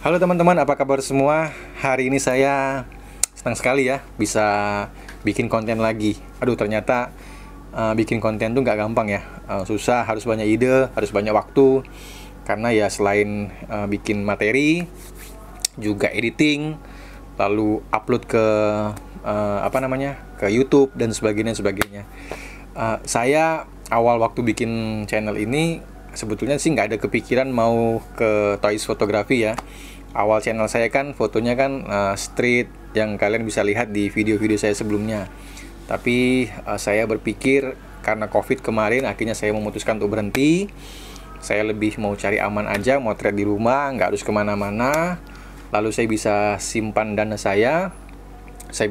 Halo teman-teman, apa kabar semua? Hari ini saya senang sekali ya bisa bikin konten lagi. Aduh, ternyata bikin konten tuh nggak gampang ya. Susah, harus banyak ide, harus banyak waktu. Karena ya selain bikin materi, juga editing, lalu upload ke ke YouTube dan sebagainya. Saya awal waktu bikin channel ini sebetulnya sih nggak ada kepikiran mau ke toys fotografi ya. Awal channel saya kan fotonya kan street yang kalian bisa lihat di video-video saya sebelumnya. Tapi saya berpikir karena COVID kemarin akhirnya saya memutuskan untuk berhenti. Saya lebih mau cari aman aja, motret di rumah, nggak harus kemana-mana. Lalu saya bisa simpan dana saya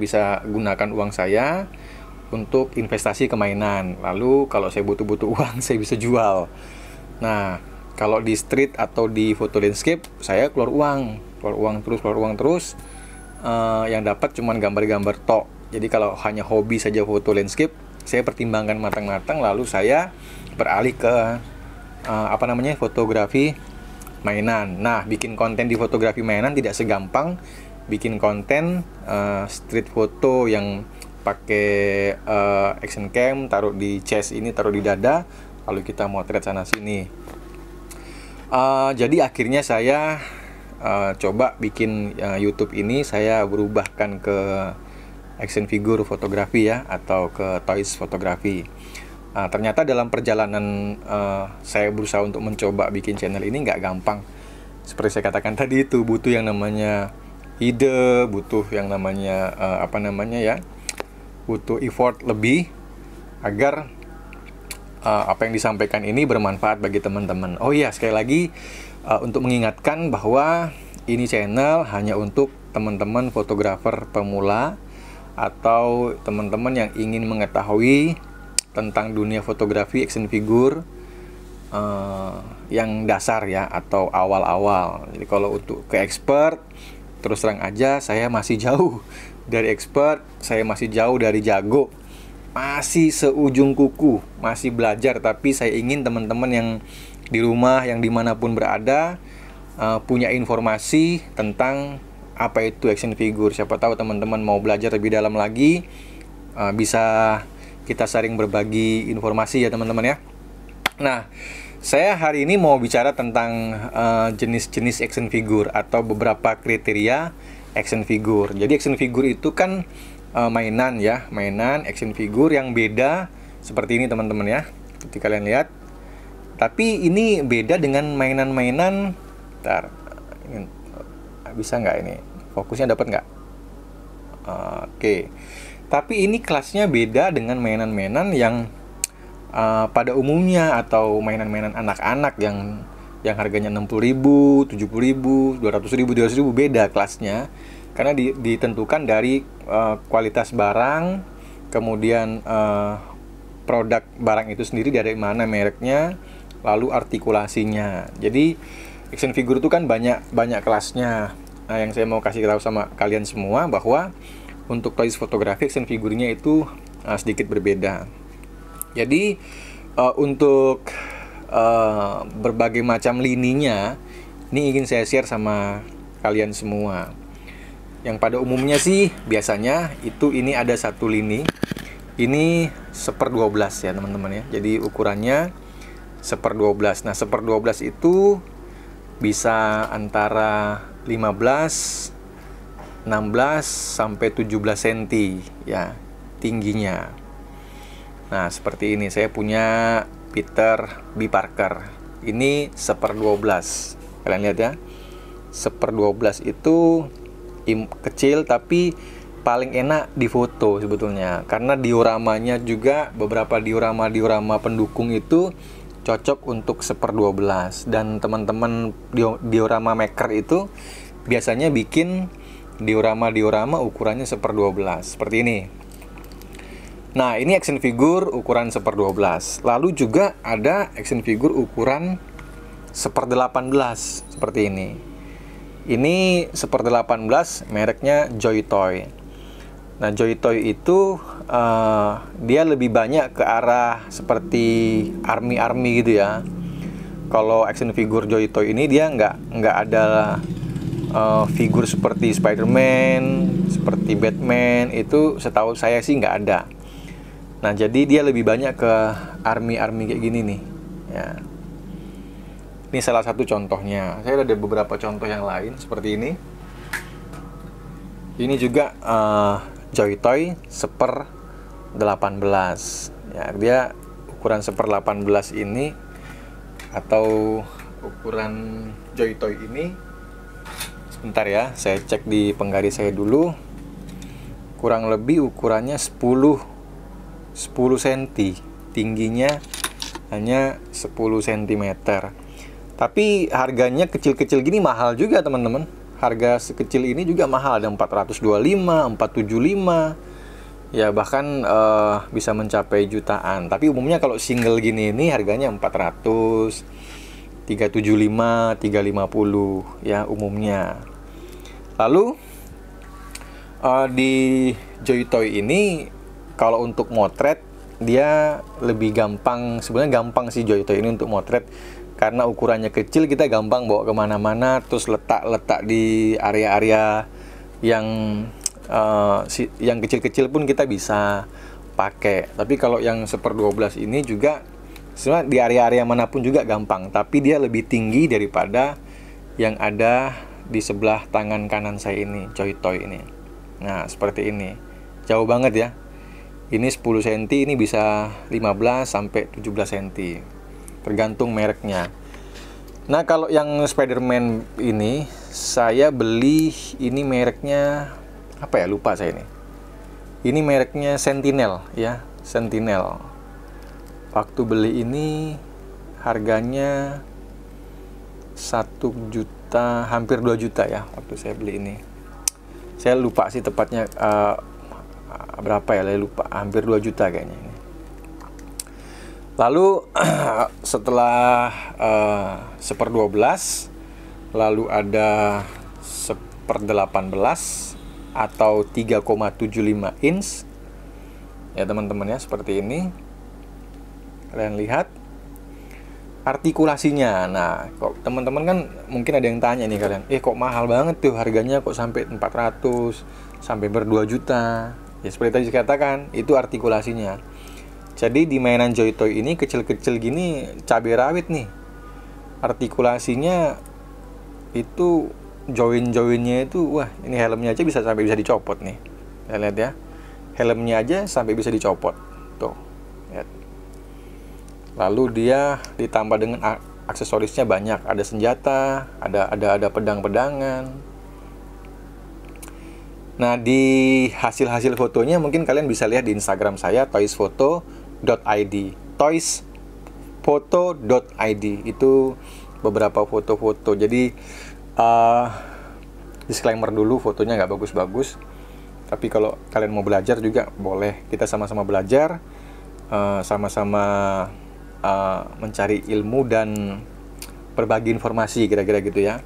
bisa gunakan uang saya untuk investasi ke mainan. Lalu kalau saya butuh-butuh uang, saya bisa jual. Nah, kalau di street atau di foto landscape, saya keluar uang terus. Yang dapat cuman gambar-gambar tok. Jadi kalau hanya hobi saja foto landscape, saya pertimbangkan matang-matang, lalu saya beralih ke fotografi mainan. Nah, bikin konten di fotografi mainan tidak segampang bikin konten street foto yang pakai action cam, taruh di chest ini, taruh di dada, lalu kita motret sana sini. Jadi akhirnya saya coba bikin YouTube ini, saya berubahkan ke action figure fotografi ya, atau ke toys fotografi. Ternyata dalam perjalanan saya berusaha untuk mencoba bikin channel ini nggak gampang. Seperti saya katakan tadi, itu butuh yang namanya ide, butuh yang namanya butuh effort lebih agar apa yang disampaikan ini bermanfaat bagi teman-teman. Oh iya, sekali lagi untuk mengingatkan bahwa ini channel hanya untuk teman-teman fotografer pemula atau teman-teman yang ingin mengetahui tentang dunia fotografi action figure yang dasar ya, atau awal-awal. Jadi kalau untuk ke expert, terus terang aja saya masih jauh dari expert, saya masih jauh dari jago. Masih seujung kuku, masih belajar. Tapi saya ingin teman-teman yang di rumah, yang dimanapun berada, punya informasi tentang apa itu action figure. Siapa tahu teman-teman mau belajar lebih dalam lagi, bisa kita saling berbagi informasi ya teman-teman ya. Nah, saya hari ini mau bicara tentang jenis-jenis action figure atau beberapa kriteria action figure. Jadi action figure itu kan mainan ya, mainan action figure yang beda seperti ini teman-teman ya, seperti kalian lihat. Tapi ini beda dengan mainan-mainan. Bentar, bisa nggak ini? Fokusnya dapat nggak? Oke. Tapi ini kelasnya beda dengan mainan-mainan yang pada umumnya, atau mainan-mainan anak-anak yang harganya 60.000, 70.000, 200.000, 300.000, beda kelasnya. Karena ditentukan dari kualitas barang, kemudian produk barang itu sendiri dari mana mereknya, lalu artikulasinya. Jadi action figure itu kan banyak kelasnya. Nah, yang saya mau kasih tahu sama kalian semua bahwa untuk toys fotografi action figurnya itu sedikit berbeda. Jadi untuk berbagai macam lininya ini ingin saya share sama kalian semua. Yang pada umumnya sih biasanya itu ini ada satu lini. Ini 1/12 ya teman-teman ya. Jadi ukurannya 1/12. Nah, 1/12 itu bisa antara 15, 16 sampai 17 cm ya tingginya. Nah, seperti ini saya punya Peter B. Parker. Ini 1/12. Kalian lihat ya. 1/12 itu kecil tapi paling enak di foto sebetulnya, karena dioramanya juga, beberapa diorama pendukung itu cocok untuk 1/12. Dan teman-teman diorama maker itu biasanya bikin diorama ukurannya 1/12 seperti ini. Nah, ini action figure ukuran 1/12. Lalu juga ada action figure ukuran 1/18 seperti ini. Ini 1/18, mereknya Joy Toy. Nah, Joy Toy itu dia lebih banyak ke arah seperti army gitu ya. Kalau action figure Joy Toy ini dia nggak ada figur seperti Spider-Man, seperti Batman, itu setahu saya sih nggak ada. Nah, jadi dia lebih banyak ke army kayak gini nih ya. Ini salah satu contohnya. Saya ada beberapa contoh yang lain seperti ini. Ini juga Joy-Toy Super 18 ya. Dia ukuran Super 18 ini, atau ukuran Joy-Toy ini, sebentar ya, saya cek di penggaris saya dulu. Kurang lebih ukurannya 10 cm, tingginya hanya 10 cm. Tapi harganya kecil-kecil gini mahal juga teman-teman. Harga sekecil ini juga mahal, ada 425, 475. Ya bahkan bisa mencapai jutaan. Tapi umumnya kalau single gini ini harganya 400, 375, 350 ya umumnya. Lalu di Joy-Toy ini kalau untuk motret dia lebih gampang. Sebenarnya gampang sih Joy-Toy ini untuk motret, karena ukurannya kecil, kita gampang bawa kemana-mana, terus letak di area-area yang kecil-kecil pun kita bisa pakai. Tapi kalau yang 1/12 ini juga sebenarnya di area-area manapun juga gampang, tapi dia lebih tinggi daripada yang ada di sebelah tangan kanan saya ini, Joy-Toy ini. Nah, seperti ini. Jauh banget ya. Ini 10 cm, ini bisa 15 sampai 17 cm. Tergantung mereknya. Nah, kalau yang Spider-Man ini saya beli, ini mereknya apa ya, lupa saya ini. Ini mereknya Sentinel ya, Sentinel. Waktu beli ini harganya 1 juta, hampir 2 juta ya waktu saya beli ini. Saya lupa sih tepatnya berapa ya, saya lupa, hampir 2 juta kayaknya ini. Lalu setelah 1/12, lalu ada 1/18 atau 3,75 inch ya teman-teman ya, seperti ini. Kalian lihat artikulasinya. Nah, kok teman-teman kan mungkin ada yang tanya nih kalian, kok mahal banget tuh harganya, kok sampai 400 sampai ber-2 juta. Ya seperti tadi saya katakan, itu artikulasinya. Jadi di mainan Joy-Toy ini kecil-kecil gini cabai rawit nih. Artikulasinya itu, join-joinnya itu, wah, ini helmnya aja sampai bisa dicopot nih. Kita lihat ya. Helmnya aja sampai bisa dicopot. Tuh. Lihat. Lalu dia ditambah dengan aksesorisnya banyak, ada senjata, ada pedang-pedangan. Nah, di hasil-hasil fotonya mungkin kalian bisa lihat di Instagram saya, toysphoto.id. toysphoto.id itu beberapa foto-foto. Jadi disclaimer dulu, fotonya nggak bagus-bagus. Tapi kalau kalian mau belajar juga boleh, kita sama-sama belajar, sama-sama mencari ilmu dan berbagi informasi, kira-kira gitu ya.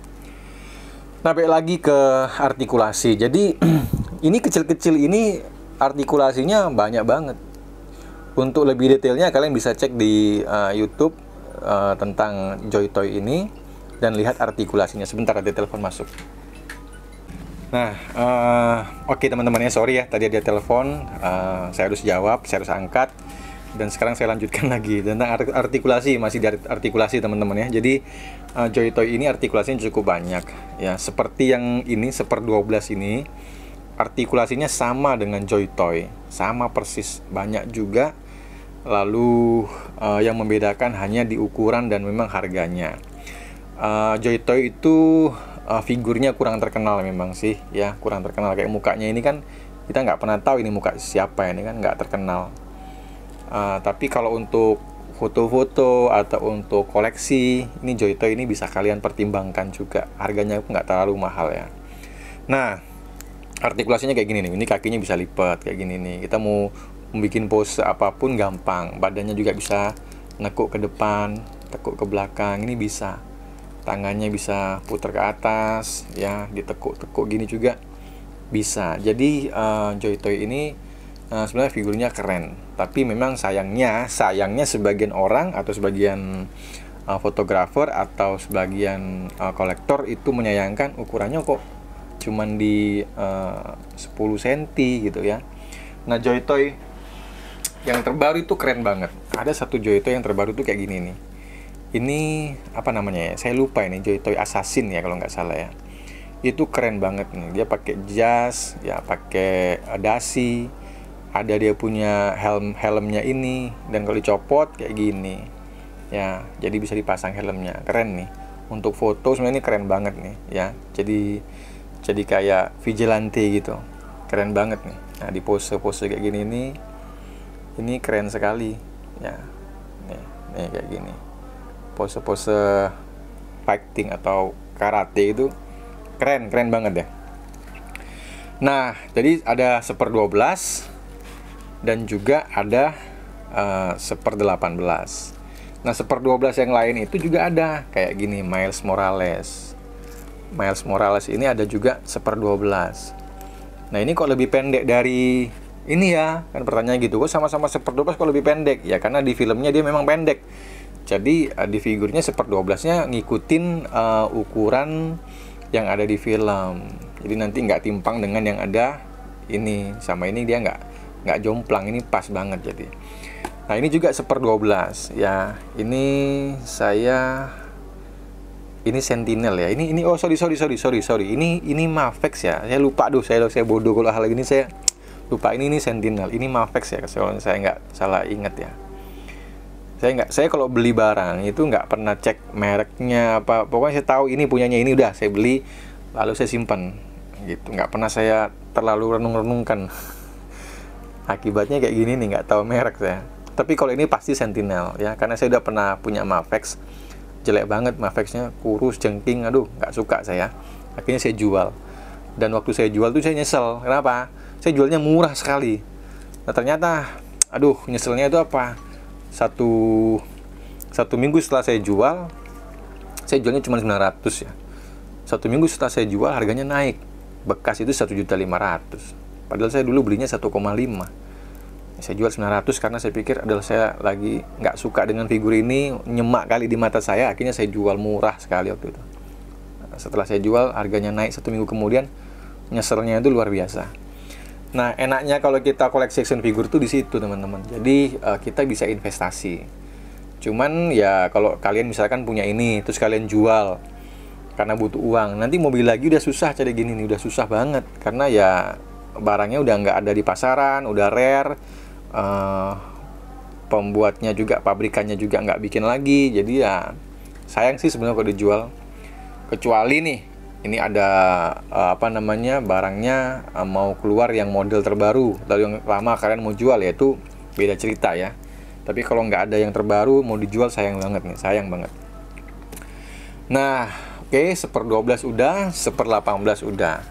Nah, balik lagi ke artikulasi. Jadi ini kecil-kecil ini artikulasinya banyak banget. Untuk lebih detailnya kalian bisa cek di YouTube tentang Joy-Toy ini dan lihat artikulasinya. Sebentar, ada telepon masuk. Nah, oke teman-teman ya, sorry ya tadi ada telepon, saya harus jawab, saya harus angkat. Dan sekarang saya lanjutkan lagi tentang artikulasi, masih dari artikulasi teman-teman ya. Jadi Joy-Toy ini artikulasinya cukup banyak ya. Seperti yang ini 1/12 ini, artikulasinya sama dengan Joy-Toy, sama persis, banyak juga. Lalu yang membedakan hanya di ukuran dan memang harganya. Joy-Toy itu figurnya kurang terkenal memang sih ya, kurang terkenal. Kayak mukanya ini kan kita nggak pernah tahu ini muka siapa, ini kan nggak terkenal. Tapi kalau untuk foto-foto atau untuk koleksi, ini Joy-Toy ini bisa kalian pertimbangkan juga. Harganya nggak terlalu mahal ya. Nah, artikulasinya kayak gini nih. Ini kakinya bisa lipat kayak gini nih. Kita mau membuat pose apapun gampang. Badannya juga bisa nekuk ke depan, tekuk ke belakang. Ini bisa. Tangannya bisa putar ke atas, ya, ditekuk-tekuk gini juga bisa. Jadi Joy-Toy ini sebenarnya figurnya keren, tapi memang sayangnya sebagian orang atau sebagian fotografer atau sebagian kolektor itu menyayangkan ukurannya kok cuman di 10 cm gitu ya. Nah, Joytoy yang terbaru itu keren banget. Ada satu Joytoy yang terbaru tuh kayak gini nih. Ini apa namanya ya? Saya lupa ini, Joytoy Assassin ya kalau nggak salah ya. Itu keren banget nih. Dia pakai jas, ya pakai dasi. Ada dia punya helmnya ini, dan kalau dicopot kayak gini. Ya, jadi bisa dipasang helmnya. Keren nih. Untuk foto sebenarnya ini keren banget nih ya. Jadi kayak vigilante gitu. Keren banget nih. Nah, di pose-pose kayak gini ini keren sekali ya. Nih kayak gini. Pose-pose fighting atau karate itu keren banget ya. Nah, jadi ada 1/12 dan juga ada 1/18. Nah, 1/12 yang lain itu juga ada kayak gini, Miles Morales ini ada juga 1/12. Nah, ini kok lebih pendek dari ini ya? Kan pertanyaan gitu, kok sama-sama 1/12 kok lebih pendek? Ya karena di filmnya dia memang pendek. Jadi di figurnya 1/12-nya ngikutin ukuran yang ada di film. Jadi nanti nggak timpang dengan yang ada ini. Sama ini dia nggak jomplang, ini pas banget jadi. Nah, ini juga 1/12 ya. Ini Sentinel ya. Ini oh sorry. Ini Mafex ya. Saya lupa, saya bodoh kalau hal ini, saya lupa. Ini Sentinel. Ini Mafex ya, kalau saya nggak salah ingat ya. Saya kalau beli barang itu nggak pernah cek mereknya apa. Pokoknya saya tahu ini punyanya ini, udah saya beli lalu saya simpan gitu. Nggak pernah saya terlalu renung-renungkan. Akibatnya kayak gini nih, nggak tahu merek saya. Tapi kalau ini pasti Sentinel ya, karena saya udah pernah punya Mafex. Jelek banget Mafexnya, kurus, jengking, aduh nggak suka saya. Akhirnya saya jual. Dan waktu saya jual tuh saya nyesel. Kenapa? Saya jualnya murah sekali. Nah, ternyata aduh, nyeselnya itu apa? Satu minggu setelah saya jualnya cuma 900 ya. Satu minggu setelah saya jual harganya naik. Bekas itu 1.500.000. Padahal saya dulu belinya 1,5. Saya jual 900 karena saya pikir adalah saya lagi nggak suka dengan figur ini, nyemak kali di mata saya. Akhirnya saya jual murah sekali waktu itu. Setelah saya jual harganya naik 1 minggu kemudian, nyeselnya itu luar biasa. Nah, enaknya kalau kita koleksi action figure tuh di situ, teman-teman. Jadi kita bisa investasi. Cuman ya kalau kalian misalkan punya ini terus kalian jual karena butuh uang, nanti mau beli lagi udah susah. Cari gini nih udah susah banget karena ya barangnya udah nggak ada di pasaran, udah rare. Pembuatnya juga, pabrikannya juga nggak bikin lagi. Jadi ya sayang sih sebenarnya kalau dijual. Kecuali nih ini ada barangnya mau keluar yang model terbaru, lalu yang lama kalian mau jual, ya itu beda cerita ya. Tapi kalau nggak ada yang terbaru mau dijual, sayang banget nih, sayang banget. Nah, oke, 1/12 udah, 1/18 udah.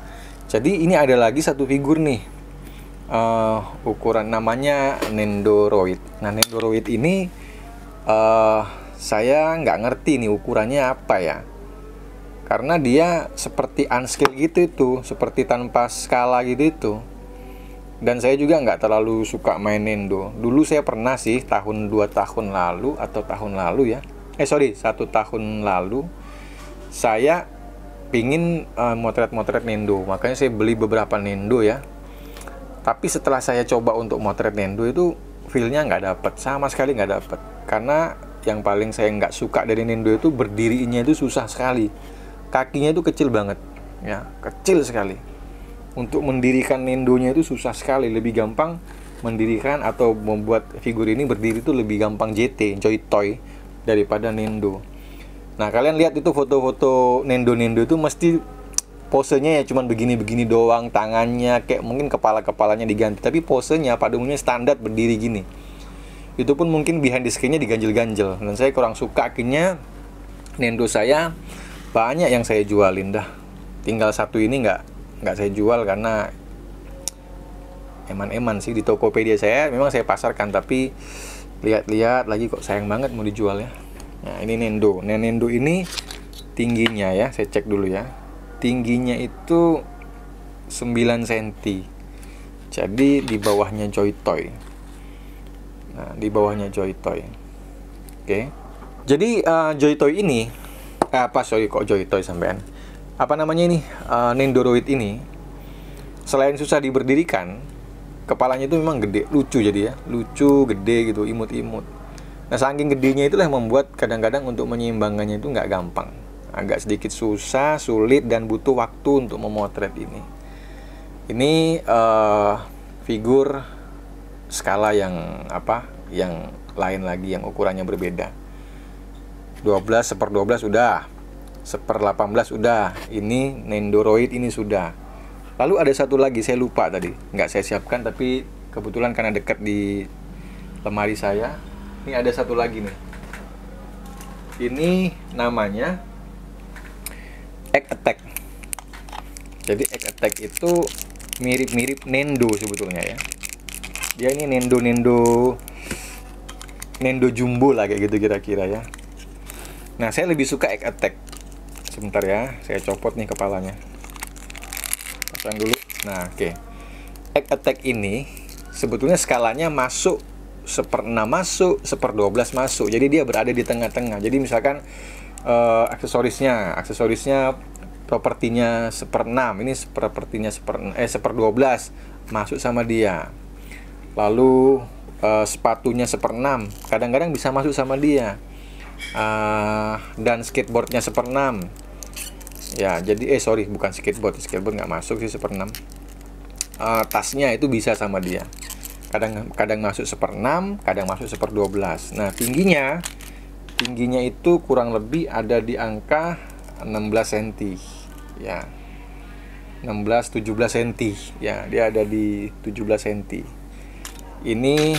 Jadi ini ada lagi satu figur nih, ukuran namanya Nendoroid. Nah, Nendoroid ini saya nggak ngerti nih ukurannya apa ya. Karena dia seperti unscale gitu itu, seperti tanpa skala gitu itu. Dan saya juga nggak terlalu suka main Nendo. Dulu saya pernah sih tahun 2 tahun lalu atau tahun lalu ya. 1 tahun lalu saya pingin motret-motret Nendo. Makanya saya beli beberapa Nendo ya. Tapi setelah saya coba untuk motret Nendo itu feel-nya nggak dapet, sama sekali nggak dapet. Karena yang paling saya nggak suka dari Nendo itu berdirinya itu susah sekali. Kakinya itu kecil banget ya, kecil sekali. Untuk mendirikan Nendonya itu susah sekali. Lebih gampang mendirikan atau membuat figur ini berdiri itu lebih gampang Joytoy daripada Nendo. Nah, kalian lihat itu foto-foto Nendo itu mesti posenya ya cuman begini-begini doang, tangannya kayak mungkin kepalanya diganti, tapi posenya pada umumnya standar berdiri gini. Itu pun mungkin behind the screen-nya diganjel-ganjel. Dan saya kurang suka, akhirnya Nendo saya banyak yang saya jualin dah. Tinggal satu ini nggak saya jual karena eman-eman sih. Di Tokopedia saya memang saya pasarkan, tapi lihat-lihat lagi kok sayang banget mau dijual ya. Nah, ini Nendo. Nah, Nendo ini tingginya ya, saya cek dulu ya. Tingginya itu 9 cm. Jadi di bawahnya Joytoy. Nah, di bawahnya Joytoy. Oke. Jadi Joy Toy ini sorry kok Joy Toy sampean. Apa namanya ini? Nendoroid ini selain susah diberdirikan, kepalanya itu memang gede, lucu jadi ya. Lucu, gede gitu, imut-imut. Nah, saking gedenya itulah yang membuat kadang-kadang untuk menyeimbangkannya itu nggak gampang. Agak sedikit susah, sulit, dan butuh waktu untuk memotret ini. Ini figur skala yang yang lain lagi, yang ukurannya berbeda. 12/12 udah, 1/18 udah. Ini Nendoroid ini sudah. Lalu ada satu lagi, saya lupa tadi, nggak saya siapkan, tapi kebetulan karena dekat di lemari saya. Ini ada satu lagi nih. Ini namanya Egg Attack. Jadi Egg Attack itu mirip-mirip Nendo sebetulnya ya. Dia ini Nendo jumbo lah kayak gitu kira-kira ya. Nah, saya lebih suka Egg Attack. Sebentar ya, saya copot nih kepalanya. Pasang dulu. Nah, oke. Egg Attack ini sebetulnya skalanya masuk 1/6 masuk, 1/12 masuk. Jadi dia berada di tengah-tengah. Jadi misalkan aksesorisnya propertinya 1/6, ini propertinya 1/12 masuk sama dia. Lalu sepatunya 1/6 kadang-kadang bisa masuk sama dia. Dan skateboardnya 1/6 ya. Jadi bukan skateboard nggak masuk sih 1/6. Tasnya itu bisa sama dia, kadang masuk 1/6, kadang masuk 1/12. Nah, tingginya itu kurang lebih ada di angka 16 cm ya, 16-17 cm ya, dia ada di 17 cm. Ini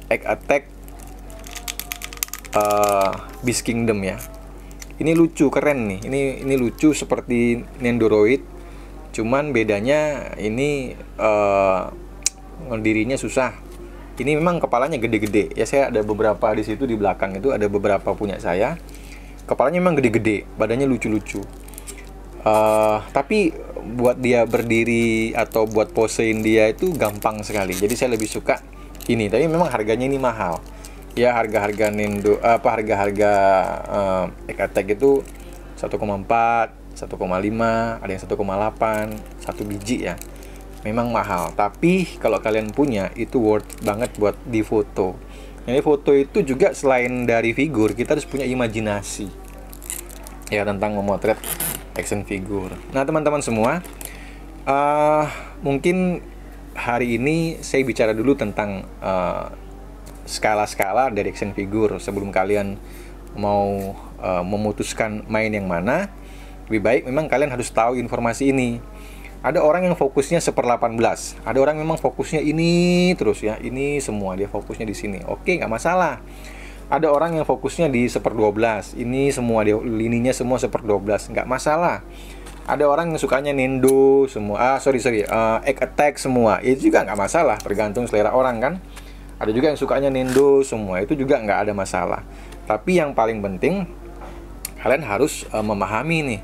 Egg Attack Beast Kingdom ya. Ini lucu, keren nih. Ini lucu seperti Nendoroid, cuman bedanya ini ngedirinya susah. Ini memang kepalanya gede-gede ya. Saya ada beberapa di situ, di belakang itu ada beberapa punya saya. Kepalanya memang gede-gede, badannya lucu-lucu. Tapi buat dia berdiri atau buat posein dia itu gampang sekali. Jadi saya lebih suka ini. Tapi memang harganya ini mahal. Ya, harga-harga harga-harga Egg Attack itu 1,4, 1,5, ada yang 1,8, 1 biji ya. Memang mahal, tapi kalau kalian punya itu worth banget buat difoto. Jadi foto itu juga selain dari figur, kita harus punya imajinasi ya tentang memotret action figure. Nah, teman-teman semua, mungkin hari ini saya bicara dulu tentang skala-skala dari action figure. Sebelum kalian mau memutuskan main yang mana, lebih baik memang kalian harus tahu informasi ini. Ada orang yang fokusnya 1/18, ada orang memang fokusnya ini terus ya, ini semua dia fokusnya di sini. Oke, nggak masalah. Ada orang yang fokusnya di 1/12, ini semua dia lininya semua 1/12, nggak masalah. Ada orang yang sukanya Nendo semua, Egg Attack semua, itu juga nggak masalah, tergantung selera orang kan. Ada juga yang sukanya Nendo semua, itu juga nggak ada masalah. Tapi yang paling penting, kalian harus memahami nih,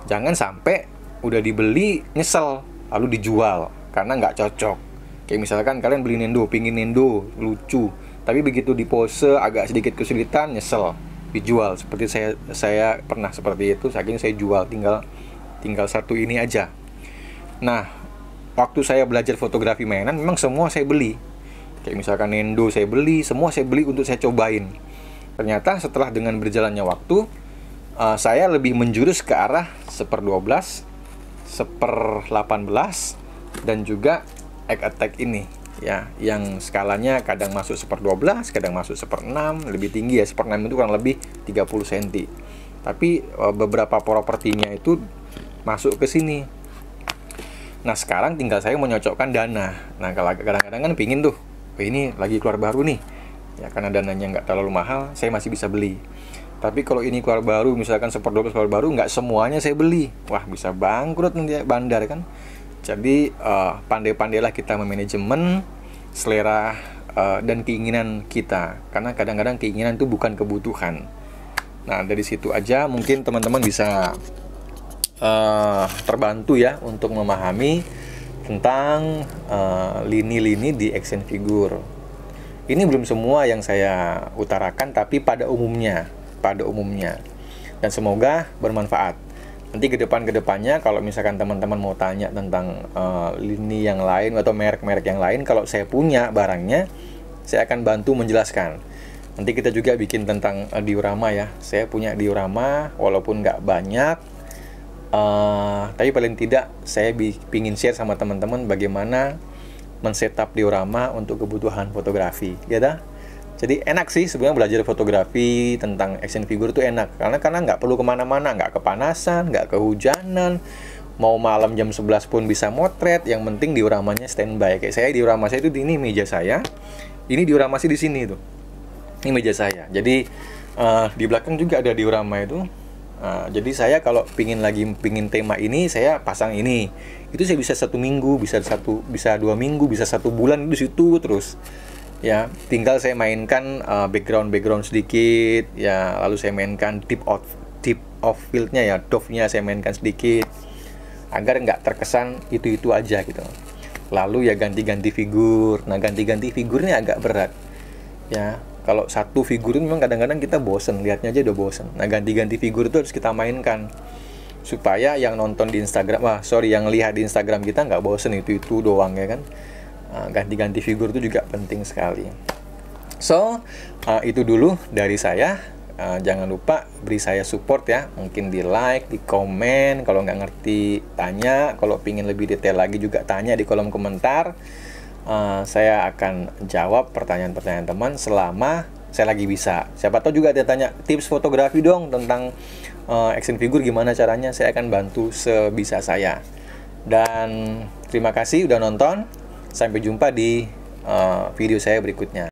jangan sampai udah dibeli nyesel lalu dijual karena nggak cocok. Kayak misalkan kalian beli Nendo, pingin Nendo lucu, tapi begitu di pose agak sedikit kesulitan, nyesel, dijual. Seperti saya pernah seperti itu, akhirnya saya jual, tinggal satu ini aja. Nah, waktu saya belajar fotografi mainan memang semua saya beli. Kayak misalkan Nendo saya beli, semua saya beli untuk saya cobain. Ternyata setelah dengan berjalannya waktu, saya lebih menjurus ke arah 1/12, 1/18, dan juga Egg Attack ini ya, yang skalanya kadang masuk 1/12, kadang masuk 1/6, lebih tinggi ya. 1/6 itu kurang lebih 30 cm. Tapi beberapa propertinya itu masuk ke sini. Nah, sekarang tinggal saya menyocokkan dana. Nah, kalau kadang-kadang kan pingin tuh, ini lagi keluar baru nih ya, karena dananya nggak terlalu mahal, saya masih bisa beli. Tapi kalau ini keluar baru, misalkan 1/12 keluar baru, nggak semuanya saya beli. Wah, bisa bangkrut nanti bandar kan. Jadi pandai-pandailah kita memanajemen selera dan keinginan kita, karena kadang-kadang keinginan itu bukan kebutuhan. Nah, dari situ aja mungkin teman-teman bisa terbantu ya untuk memahami tentang lini-lini di action figure. Ini belum semua yang saya utarakan, tapi pada umumnya pada umumnya. Dan semoga bermanfaat. Nanti kedepannya kalau misalkan teman-teman mau tanya tentang lini yang lain atau merek-merek yang lain, kalau saya punya barangnya, saya akan bantu menjelaskan. Nanti kita juga bikin tentang diorama ya. Saya punya diorama, walaupun nggak banyak, tapi paling tidak saya pingin share sama teman-teman bagaimana men-setup diorama untuk kebutuhan fotografi, ya dah. Jadi enak sih sebenarnya belajar fotografi tentang action figure itu enak, karena nggak perlu kemana-mana, nggak kepanasan, nggak kehujanan, mau malam jam 11 pun bisa motret. Yang penting dioramanya standby. Kayak saya, diorama saya itu ini meja saya, ini diorama sih di sini tuh, ini meja saya. Jadi di belakang juga ada diorama itu. Jadi saya kalau pingin tema ini, saya pasang ini. Itu saya bisa 1 minggu, bisa 2 minggu, bisa 1 bulan di situ terus. Ya, tinggal saya mainkan background sedikit, ya, lalu saya mainkan deep of field-nya ya, dove-nya saya mainkan sedikit, agar nggak terkesan itu aja gitu. Lalu ya ganti-ganti figur. Nah, ganti-ganti figurnya agak berat. Ya, kalau satu figur itu memang kadang-kadang kita bosen, lihatnya aja udah bosen. Nah, ganti-ganti figur itu harus kita mainkan supaya yang nonton di Instagram, yang lihat di Instagram kita nggak bosen itu doang ya kan. Ganti-ganti figur itu juga penting sekali. So, itu dulu dari saya. Jangan lupa beri saya support ya. Mungkin di like, di komen. Kalau nggak ngerti, tanya. Kalau pingin lebih detail lagi juga tanya di kolom komentar. Saya akan jawab pertanyaan-pertanyaan teman selama saya lagi bisa. Siapa tahu juga ada tanya tips fotografi dong tentang action figure, gimana caranya. Saya akan bantu sebisa saya. Dan terima kasih udah nonton. Sampai jumpa di video saya berikutnya.